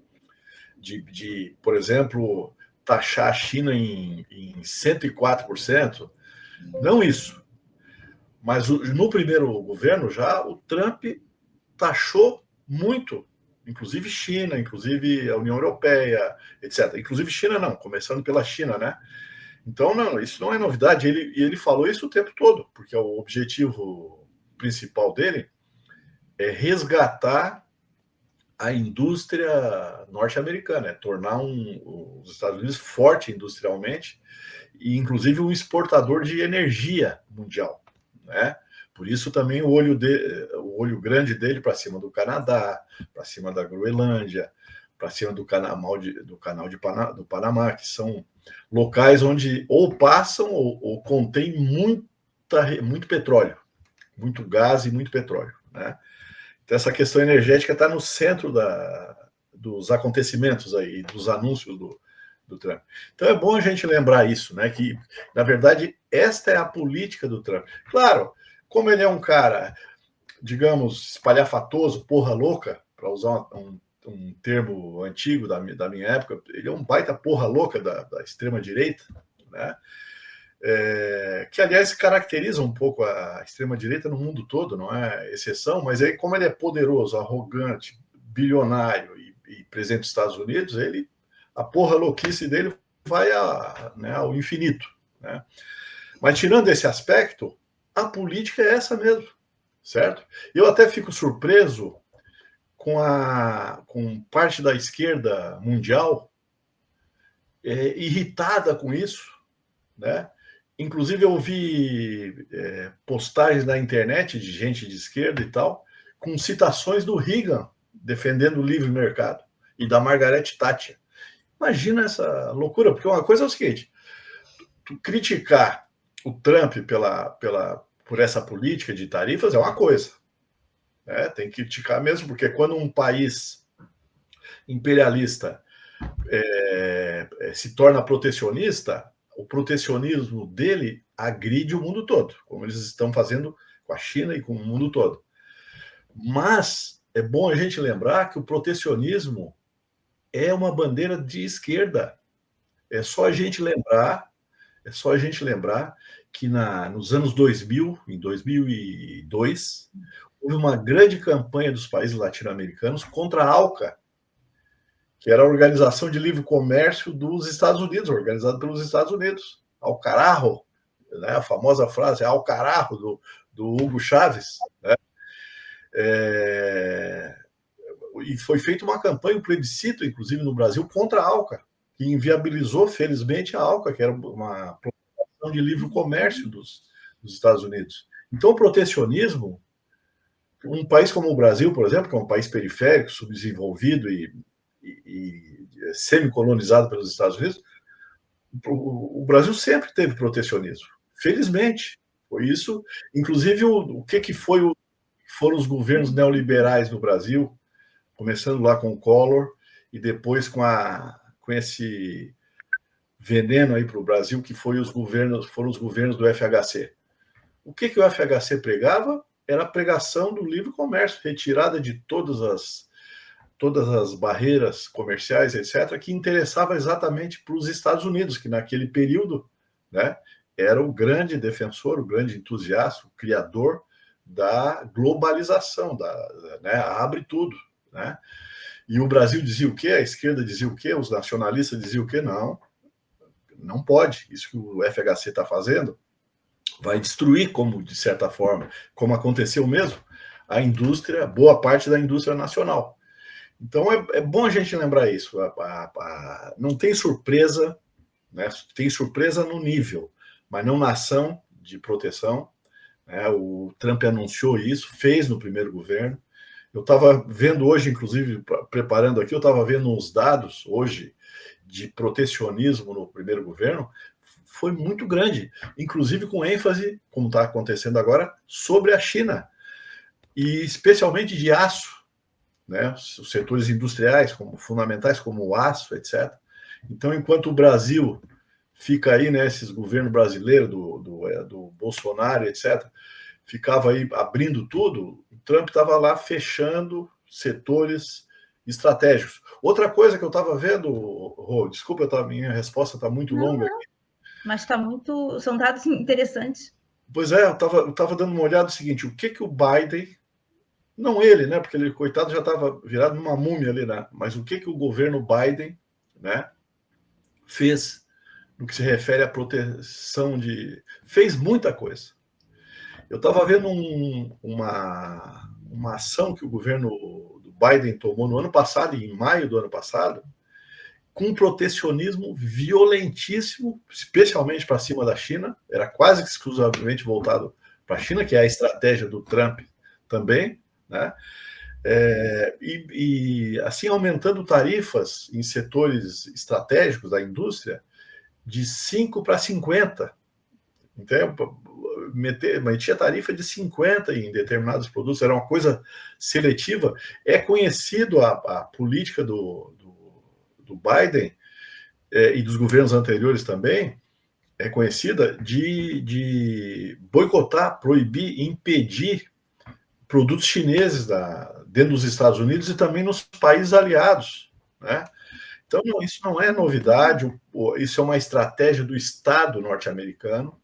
por exemplo, taxar a China em 104%. Não isso. Mas no primeiro governo já o Trump taxou muito, inclusive China, inclusive a União Europeia, etc. Inclusive China não, começando pela China, né? Então, não, isso não é novidade. Ele falou isso o tempo todo, porque o objetivo principal dele é resgatar a indústria norte-americana, é tornar os Estados Unidos forte industrialmente e, inclusive, um exportador de energia mundial, né? Por isso também o olho grande dele para cima do Canadá, para cima da Groenlândia, para cima do canal do Panamá, que são locais onde ou passam ou contém muito petróleo, muito gás e muito petróleo, né? Então essa questão energética está no centro dos acontecimentos aí, dos anúncios do Trump. Então é bom a gente lembrar isso, né? Que, na verdade, esta é a política do Trump. Claro, como ele é um cara, digamos, espalhafatoso, porra louca, para usar um termo antigo da minha época, ele é um baita porra louca da extrema-direita, né? Que, aliás, caracteriza um pouco a extrema-direita no mundo todo, não é exceção, mas aí, como ele é poderoso, arrogante, bilionário e presidente dos Estados Unidos, a porra louquice dele vai ao infinito, né? Mas, tirando esse aspecto, a política é essa mesmo, certo? Eu até fico surpreso com parte da esquerda mundial irritada com isso, né? Inclusive, eu vi postagens na internet de gente de esquerda e tal, com citações do Reagan defendendo o livre mercado e da Margaret Thatcher. Imagina essa loucura, porque uma coisa é o seguinte: tu criticar o Trump por essa política de tarifas é uma coisa. Tem que criticar mesmo, porque quando um país imperialista se torna protecionista, o protecionismo dele agride o mundo todo, como eles estão fazendo com a China e com o mundo todo. Mas é bom a gente lembrar que o protecionismo é uma bandeira de esquerda. É só a gente lembrar que nos anos 2000, em 2002, houve uma grande campanha dos países latino-americanos contra a ALCA, que era a Organização de Livre Comércio dos Estados Unidos, organizada pelos Estados Unidos. Ao carajo, né? A famosa frase, ao carajo, do Hugo Chávez, né? E foi feita uma campanha, um plebiscito, inclusive no Brasil, contra a ALCA, que inviabilizou, felizmente, a ALCA, que era uma programação de livre comércio dos Estados Unidos. Então, o protecionismo, um país como o Brasil, por exemplo, que é um país periférico, subdesenvolvido e semi-colonizado pelos Estados Unidos, o Brasil sempre teve protecionismo. Felizmente, foi isso. Inclusive, o que foram os governos neoliberais no Brasil, começando lá com o Collor e depois com esse veneno aí para o Brasil, que foram os governos do FHC. O que o FHC pregava? Era a pregação do livre comércio, retirada de todas as barreiras comerciais, etc., que interessava exatamente para os Estados Unidos, que naquele período, né, era o grande defensor, o grande entusiasta, o criador da globalização, né, abre tudo, né? E o Brasil dizia o quê? A esquerda dizia o quê? Os nacionalistas diziam o quê? Não pode. Isso que o FHC está fazendo vai destruir, de certa forma, como aconteceu mesmo, a indústria, boa parte da indústria nacional. Então, é bom a gente lembrar isso. Não tem surpresa, né? Tem surpresa no nível, mas não na ação de proteção. Né? O Trump anunciou isso, fez no primeiro governo. Eu estava vendo hoje, inclusive, preparando aqui, eu estava vendo uns dados hoje de protecionismo no primeiro governo, foi muito grande, inclusive com ênfase, como está acontecendo agora, sobre a China, e especialmente de aço, né? Os setores industriais fundamentais, como o aço, etc. Então, enquanto o Brasil fica aí, né, esses governos brasileiros, do Bolsonaro, etc., ficava aí abrindo tudo, o Trump estava lá fechando setores estratégicos. Outra coisa que eu estava vendo, Rô, desculpa, minha resposta está muito longa aqui. Mas são dados interessantes. Pois é, eu tava dando uma olhada no seguinte, o que o Biden, não ele, né, porque ele, coitado, já estava virado numa múmia ali, né, mas o que o governo Biden, né, fez no que se refere à proteção de... Fez muita coisa. Eu estava vendo uma ação que o governo do Biden tomou no ano passado, em maio do ano passado, com um protecionismo violentíssimo, especialmente para cima da China, era quase que exclusivamente voltado para a China, que é a estratégia do Trump também, né? Assim, aumentando tarifas em setores estratégicos da indústria de 5 para 50. Então, metia tarifa de 50 em determinados produtos, era uma coisa seletiva. É conhecido a política do Biden e dos governos anteriores também, é conhecida de boicotar, proibir, impedir produtos chineses dentro dos Estados Unidos e também nos países aliados, né? Então, isso não é novidade, isso é uma estratégia do Estado norte-americano,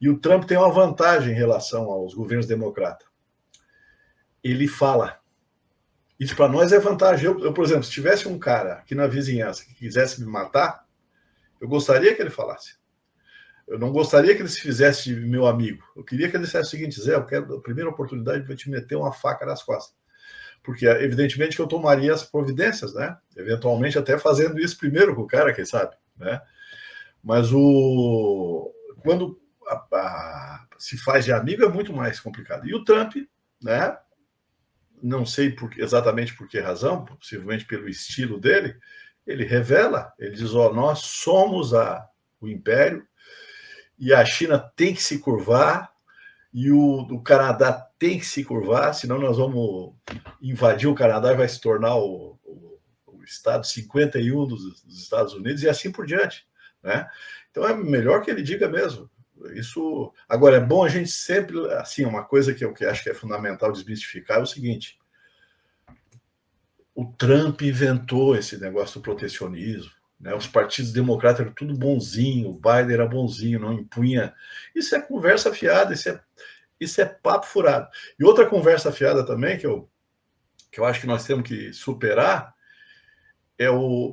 e o Trump tem uma vantagem em relação aos governos democratas. Ele fala. Isso para nós é vantagem. Eu, por exemplo, se tivesse um cara aqui na vizinhança que quisesse me matar, eu gostaria que ele falasse. Eu não gostaria que ele se fizesse de meu amigo. Eu queria que ele dissesse o seguinte: Zé, eu quero a primeira oportunidade para te meter uma faca nas costas. Porque, evidentemente, que eu tomaria as providências, né? Eventualmente, até fazendo isso primeiro com o cara, quem sabe, né? Mas quando se faz de amigo é muito mais complicado. E o Trump, né? Não sei exatamente por que razão, possivelmente pelo estilo dele, ele revela, ele diz, nós somos o império e a China tem que se curvar e o Canadá tem que se curvar, senão nós vamos invadir o Canadá e vai se tornar o estado 51 dos Estados Unidos e assim por diante, né? Então é melhor que ele diga mesmo. Isso. Agora, é bom a gente sempre, assim, uma coisa que eu acho que é fundamental desmistificar é o seguinte: o Trump inventou esse negócio do protecionismo, né? Os partidos democratas eram tudo bonzinho, o Biden era bonzinho, não impunha. Isso é conversa fiada, isso é papo furado. E outra conversa fiada também, que eu acho que nós temos que superar, é,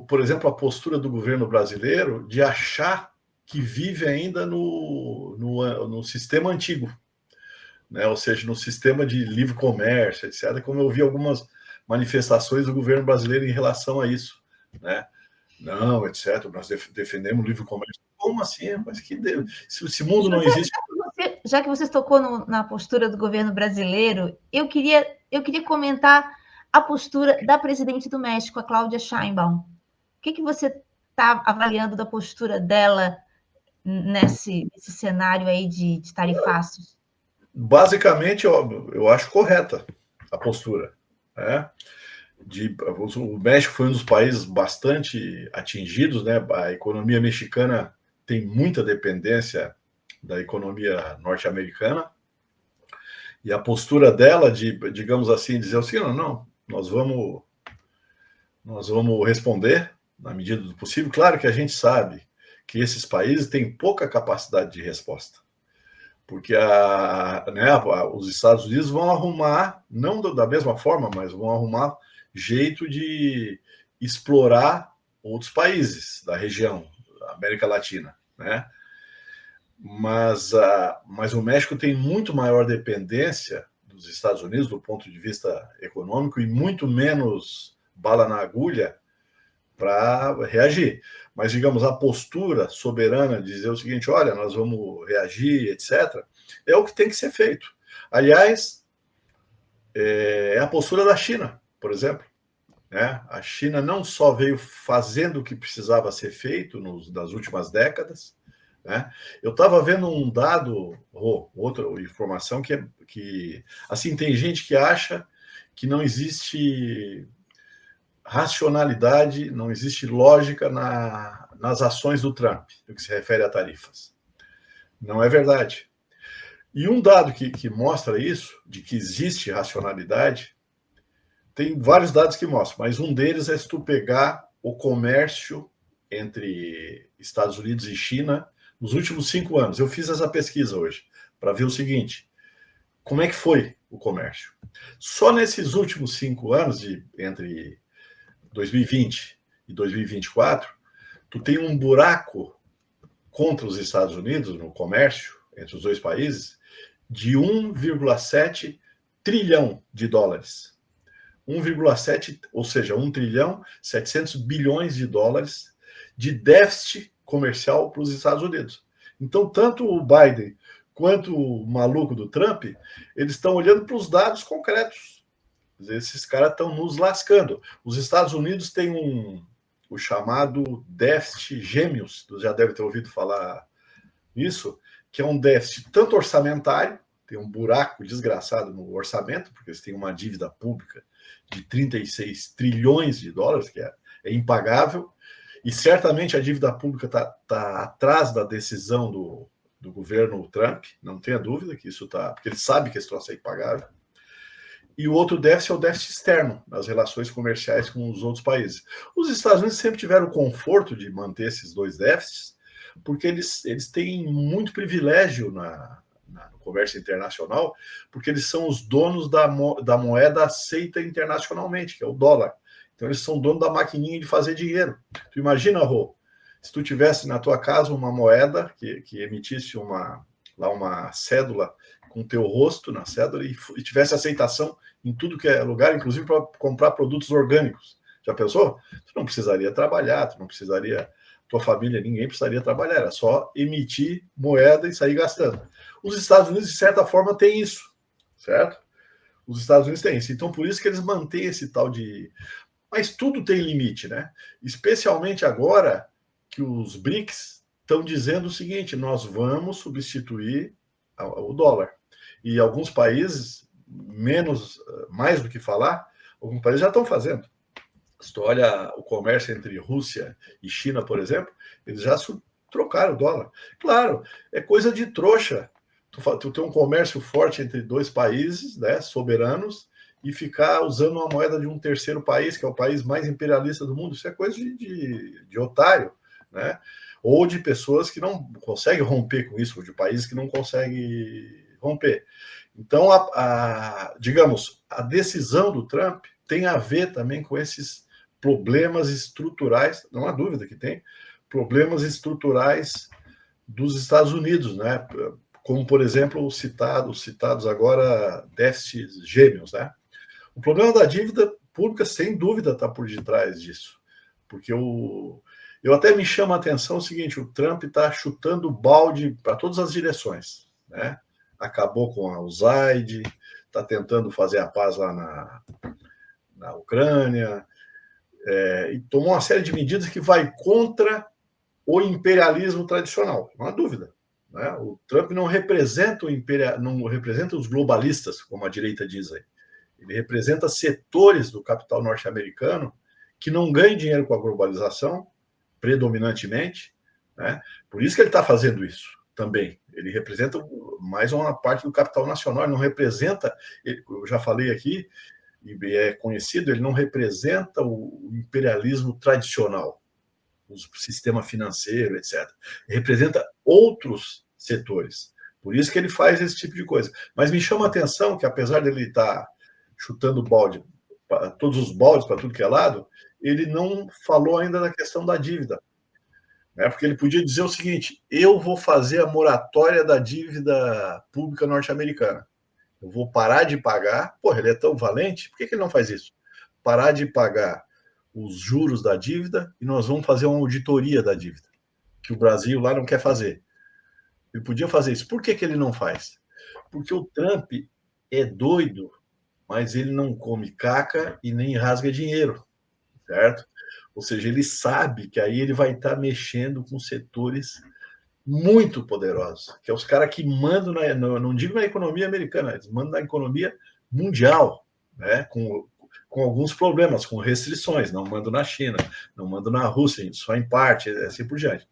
por exemplo, a postura do governo brasileiro de achar que vive ainda no sistema antigo, né? Ou seja, no sistema de livre comércio, etc., como eu vi algumas manifestações do governo brasileiro em relação a isso, né? Não, etc., nós defendemos o livre comércio. Como assim? Mas se esse mundo não existe... Já que você tocou na postura do governo brasileiro, eu queria comentar a postura da presidente do México, a Cláudia Sheinbaum. O que você está avaliando da postura dela nesse cenário aí de tarifaços? Basicamente, eu acho correta a postura, né? O México foi um dos países bastante atingidos, né? A economia mexicana tem muita dependência da economia norte-americana, e a postura dela digamos assim, dizer assim, não, nós vamos responder na medida do possível. Claro que a gente sabe que esses países têm pouca capacidade de resposta, porque os Estados Unidos vão arrumar, não da mesma forma, mas vão arrumar jeito de explorar outros países da região, da América Latina, né? Mas o México tem muito maior dependência dos Estados Unidos do ponto de vista econômico e muito menos bala na agulha para reagir. Mas, digamos, a postura soberana de dizer o seguinte: olha, nós vamos reagir, etc., é o que tem que ser feito. Aliás, é a postura da China, por exemplo, né? A China não só veio fazendo o que precisava ser feito nas últimas décadas, né? Eu estava vendo um dado, outra informação, que assim, tem gente que acha que não existe racionalidade, não existe lógica nas ações do Trump, no que se refere a tarifas. Não é verdade. E um dado que mostra isso, de que existe racionalidade, tem vários dados que mostram, mas um deles é se tu pegar o comércio entre Estados Unidos e China nos últimos 5 anos. Eu fiz essa pesquisa hoje. para ver o seguinte: como é que foi o comércio? Só nesses últimos 5 anos, entre 2020 e 2024, tu tem um buraco contra os Estados Unidos no comércio entre os dois países de 1,7 trilhão de dólares. 1,7, ou seja, 1 trilhão 700 bilhões de dólares de déficit comercial para os Estados Unidos. Então, tanto o Biden quanto o maluco do Trump, eles estão olhando para os dados concretos. Esses caras estão nos lascando. Os Estados Unidos têm o chamado déficit gêmeos, você já deve ter ouvido falar nisso, que é um déficit tanto orçamentário, tem um buraco desgraçado no orçamento, porque eles têm uma dívida pública de 36 trilhões de dólares, que é impagável, e certamente a dívida pública está atrás da decisão do governo Trump, não tenha dúvida que isso está, porque ele sabe que esse troço é impagável. E o outro déficit é o déficit externo, nas relações comerciais com os outros países. Os Estados Unidos sempre tiveram o conforto de manter esses dois déficits, porque eles têm muito privilégio no comércio internacional, porque eles são os donos da moeda aceita internacionalmente, que é o dólar. Então, eles são donos da maquininha de fazer dinheiro. Tu imagina, Rô, se tu tivesse na tua casa uma moeda que emitisse uma cédula com teu rosto na cédula e tivesse aceitação em tudo que é lugar, inclusive para comprar produtos orgânicos. Já pensou? Tu não precisaria trabalhar, tu não precisaria, tua família, ninguém precisaria trabalhar, era só emitir moeda e sair gastando. Os Estados Unidos, de certa forma, têm isso, certo? Os Estados Unidos têm isso. Então, por isso que eles mantêm esse tal de... Mas tudo tem limite, né? Especialmente agora que os BRICS estão dizendo o seguinte: nós vamos substituir o dólar. E alguns países, mais do que falar, alguns países já estão fazendo. Se tu olha o comércio entre Rússia e China, por exemplo, eles já trocaram o dólar. Claro, é coisa de trouxa. Tu tem um comércio forte entre dois países, né, soberanos, e ficar usando uma moeda de um terceiro país, que é o país mais imperialista do mundo. Isso é coisa de otário, né? Ou de pessoas que não conseguem romper com isso, ou de países que não conseguem romper. Então, digamos, a decisão do Trump tem a ver também com esses problemas estruturais, não há dúvida que tem, problemas estruturais dos Estados Unidos, né? Como, por exemplo, os citados agora déficits gêmeos, né? O problema da dívida pública, sem dúvida, está por detrás disso. Porque eu até me chama a atenção o seguinte: o Trump está chutando balde para todas as direções, né? Acabou com a USAID, está tentando fazer a paz lá na Ucrânia, e tomou uma série de medidas que vai contra o imperialismo tradicional, não há dúvida. Né? O Trump não representa não representa os globalistas, como a direita diz aí. Ele representa setores do capital norte-americano que não ganham dinheiro com a globalização, predominantemente, né? Por isso que ele está fazendo isso também. Ele representa mais uma parte do capital nacional, ele não representa, eu já falei aqui, e é conhecido, ele não representa o imperialismo tradicional, o sistema financeiro, etc. Ele representa outros setores. Por isso que ele faz esse tipo de coisa. Mas me chama a atenção que, apesar dele estar chutando balde, todos os baldes para tudo que é lado, ele não falou ainda da questão da dívida. Né? Porque ele podia dizer o seguinte: eu vou fazer a moratória da dívida pública norte-americana. Eu vou parar de pagar. Porra, ele é tão valente, por que ele não faz isso? Parar de pagar os juros da dívida e nós vamos fazer uma auditoria da dívida, que o Brasil lá não quer fazer. Ele podia fazer isso. Por que ele não faz? Porque o Trump é doido, mas ele não come caca e nem rasga dinheiro, certo? Ou seja, ele sabe que aí ele vai estar mexendo com setores muito poderosos, que é os caras que mandam, não digo na economia americana, eles mandam na economia mundial, né? Com alguns problemas, com restrições, não mandam na China, não mandam na Rússia, só em parte, assim por diante.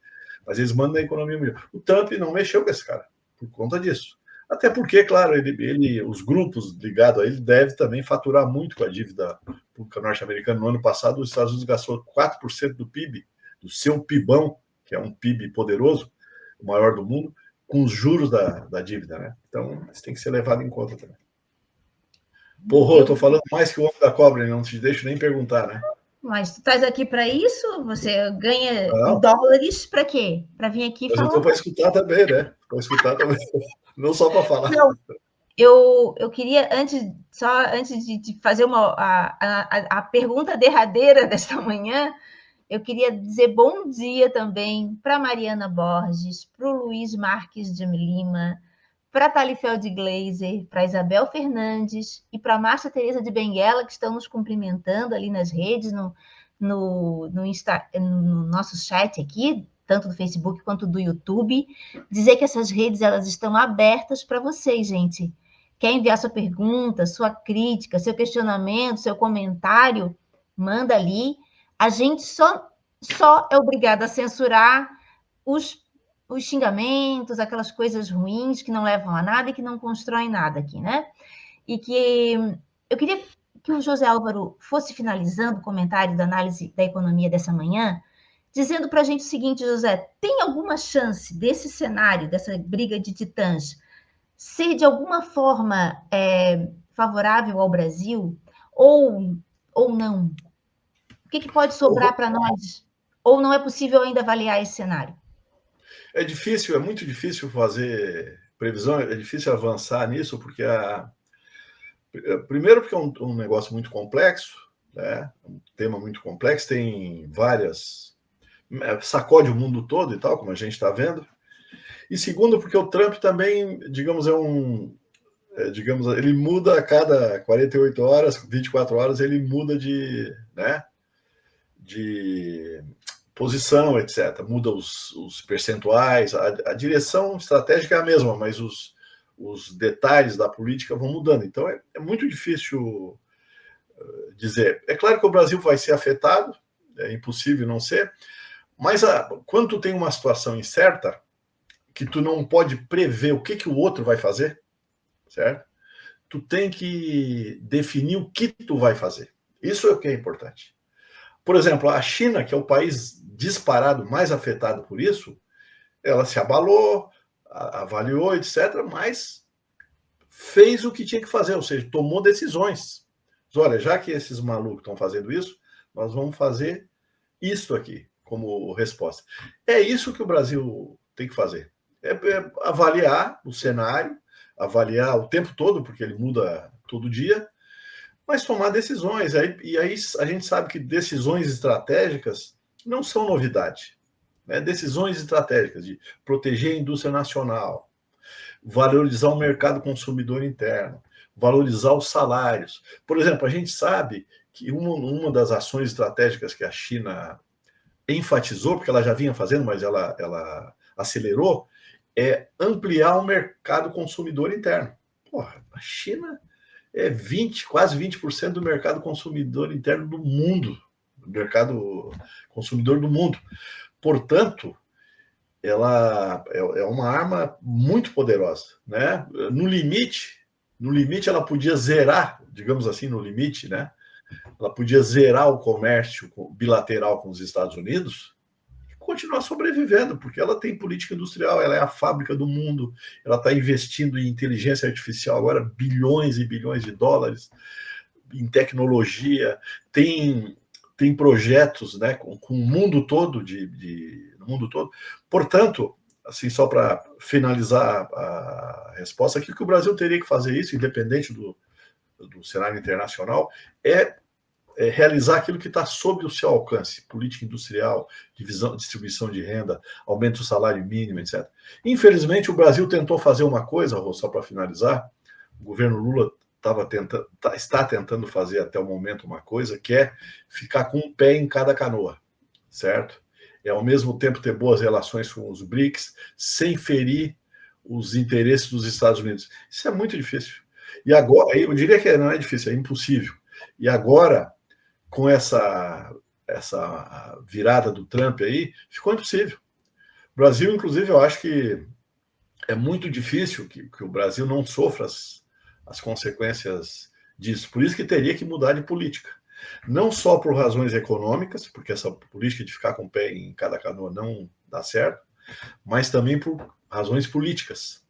Mas eles mandam na economia mundial. O Trump não mexeu com esse cara, por conta disso. Até porque, claro, os grupos ligados a ele devem também faturar muito com a dívida pública norte-americana. No ano passado, os Estados Unidos gastou 4% do PIB, do seu PIBão, que é um PIB poderoso, o maior do mundo, com os juros da dívida, né? Então, isso tem que ser levado em conta também. Porra, eu tô falando mais que o homem da cobra, não te deixo nem perguntar, né? Mas tu estás aqui para isso? Você ganha em Não, dólares para quê? Para vir aqui mas eu falar? tô para escutar também, né? Para escutar também, não só para falar. Não, eu queria, antes de fazer a pergunta derradeira desta manhã, eu queria dizer bom dia também para Mariana Borges, para o Luiz Marques de Lima, para a Thalifeld Glaser, para a Isabel Fernandes e para a Márcia Tereza de Benguela, que estão nos cumprimentando ali nas redes, no nosso chat aqui, tanto do Facebook quanto do YouTube. Dizer que essas redes elas estão abertas para vocês, gente. Quer enviar sua pergunta, sua crítica, seu questionamento, seu comentário? Manda ali. A gente só é obrigado a censurar os xingamentos, aquelas coisas ruins que não levam a nada e que não constroem nada aqui, né? E que eu queria que o José Álvaro fosse finalizando o comentário da análise da economia dessa manhã, dizendo para a gente o seguinte, José, tem alguma chance desse cenário, dessa briga de titãs, ser de alguma forma favorável ao Brasil ou não? O que pode sobrar para nós? Ou não é possível ainda avaliar esse cenário? É difícil, é muito difícil fazer previsão, é difícil avançar nisso, porque primeiro porque é um negócio muito complexo, né? Um tema muito complexo, tem várias... sacode o mundo todo e tal, como a gente está vendo. E segundo, porque o Trump também, digamos, digamos, ele muda a cada 48 horas, 24 horas, ele muda né, de posição, etc. Muda os percentuais, a direção estratégica é a mesma, mas os detalhes da política vão mudando. Então é muito difícil dizer. É claro que o Brasil vai ser afetado, é impossível não ser, mas quando tu tem uma situação incerta, que tu não pode prever o que o outro vai fazer, certo? Tu tem que definir o que tu vai fazer. Isso é o que é importante. Por exemplo, a China, que é o país disparado mais afetado por isso, ela se abalou, avaliou, etc., mas fez o que tinha que fazer, ou seja, tomou decisões. Olha, já que esses malucos estão fazendo isso, nós vamos fazer isso aqui como resposta. É isso que o Brasil tem que fazer. É avaliar o cenário, avaliar o tempo todo, porque ele muda todo dia, mas tomar decisões. E aí a gente sabe que decisões estratégicas não são novidade. Né? Decisões estratégicas de proteger a indústria nacional, valorizar o mercado consumidor interno, valorizar os salários. Por exemplo, a gente sabe que uma das ações estratégicas que a China enfatizou, porque ela já vinha fazendo, mas ela acelerou, é ampliar o mercado consumidor interno. Porra, a China é quase 20% do mercado consumidor interno do mundo, do mercado consumidor do mundo. Portanto, ela é uma arma muito poderosa, né? No limite, ela podia zerar, digamos assim, no limite, né? Ela podia zerar o comércio bilateral com os Estados Unidos e continuar sobrevivendo, porque ela tem política industrial, ela é a fábrica do mundo, ela está investindo em inteligência artificial agora bilhões e bilhões de dólares, em tecnologia, tem projetos, né, com o mundo todo, no mundo todo. Portanto, assim, só para finalizar a resposta aqui, que o Brasil teria que fazer isso, independente do cenário internacional, é realizar aquilo que está sob o seu alcance, política industrial, distribuição de renda, aumento do salário mínimo, etc. Infelizmente, o Brasil tentou fazer uma coisa, só para finalizar, o governo Lula está tentando fazer até o momento uma coisa, que é ficar com um pé em cada canoa, certo? É ao mesmo tempo ter boas relações com os BRICS, sem ferir os interesses dos Estados Unidos. Isso é muito difícil. E agora, eu diria que não é difícil, é impossível. E agora, com essa virada do Trump aí, ficou impossível. O Brasil, inclusive, eu acho que é muito difícil que o Brasil não sofra as consequências disso. Por isso que teria que mudar de política. Não só por razões econômicas, porque essa política de ficar com o pé em cada canoa não dá certo, mas também por razões políticas.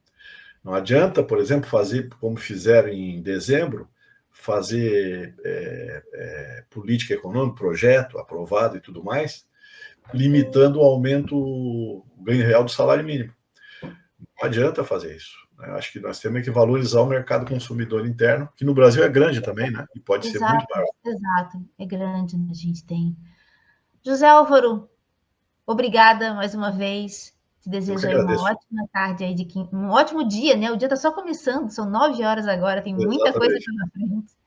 Não adianta, por exemplo, fazer como fizeram em dezembro, fazer política econômica, projeto aprovado e tudo mais, limitando o aumento, o ganho real do salário mínimo. Não adianta fazer isso. Né? Acho que nós temos que valorizar o mercado consumidor interno, que no Brasil é grande também, né? E pode ser muito maior. Exato. É grande, a gente tem. José Álvaro, obrigada mais uma vez. Te Eu que desejo aí uma agradeço. ótima tarde aí um ótimo dia, né? O dia está só começando, são 9 horas agora, tem muita coisa Exatamente. pela frente.